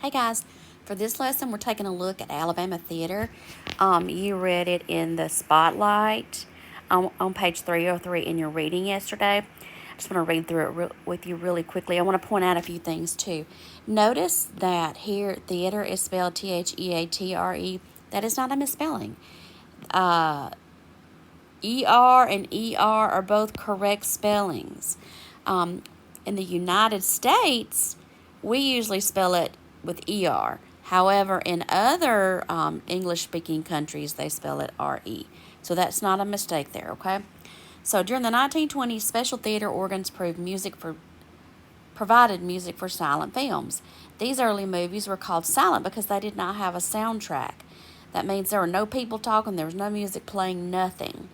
Hey guys, for this lesson we're taking a look at Alabama Theater. You read it in the Spotlight on page 303 in your reading yesterday. I just want to read through it with you really quickly. I want to point out a few things too. Notice that here theater is spelled Theatre. That is not a misspelling. ER and ER are both correct spellings. In the United States, we usually spell it with ER. However, in other English-speaking countries, they spell it RE. So that's not a mistake there, okay? So during the 1920s, special theater organs provided music for silent films. These early movies were called silent because they did not have a soundtrack. That means there were no people talking, there was no music playing, nothing.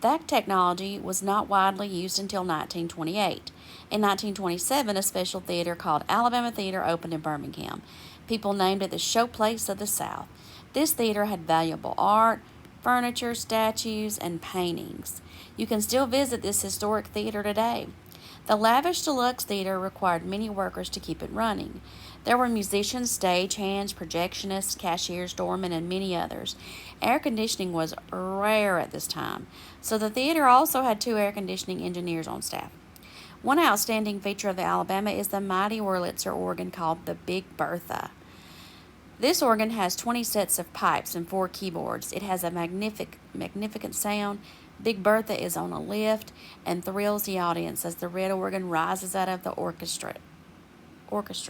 That technology was not widely used until 1928. In 1927, a special theater called Alabama Theater opened in Birmingham. People named it the Showplace of the South. This theater had valuable art, furniture, statues, and paintings. You can still visit this historic theater today. The lavish deluxe theater required many workers to keep it running. There were musicians, stagehands, projectionists, cashiers, doormen, and many others. Air conditioning was rare at this time, so the theater also had 2 air conditioning engineers on staff. One outstanding feature of the Alabama is the mighty Wurlitzer organ called the Big Bertha. This organ has 20 sets of pipes and 4 keyboards. It has a magnificent sound. Big Bertha is on a lift and thrills the audience as the red organ rises out of the orchestra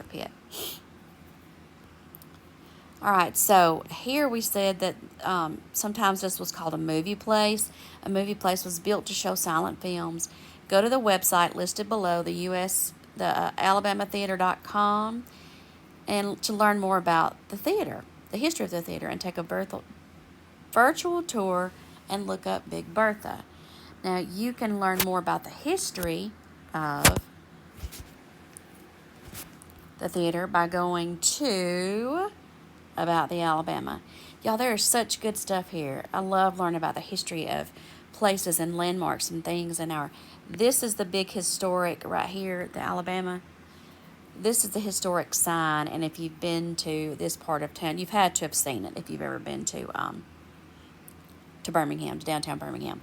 pit. All right, so here we said that sometimes this was called a movie place. A movie place was built to show silent films. Go to the website listed below, the alabamatheater.com, and to learn more about the theater, the history of the theater, and take a virtual tour and look up Big Bertha. Now, you can learn more about the history of the theater by going to About the Alabama. Y'all, there is such good stuff here. I love learning about the history of places and landmarks and things in our. This is the big historic right here, the Alabama. This is the historic sign, and if you've been to this part of town, you've had to have seen it if you've ever been to Birmingham, to downtown Birmingham.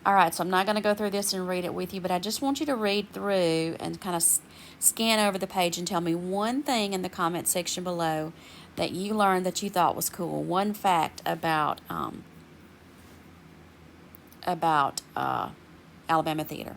All right, so I'm not going to go through this and read it with you, but I just want you to read through and kind of scan over the page and tell me one thing in the comment section below that you learned that you thought was cool. One fact about Alabama Theater.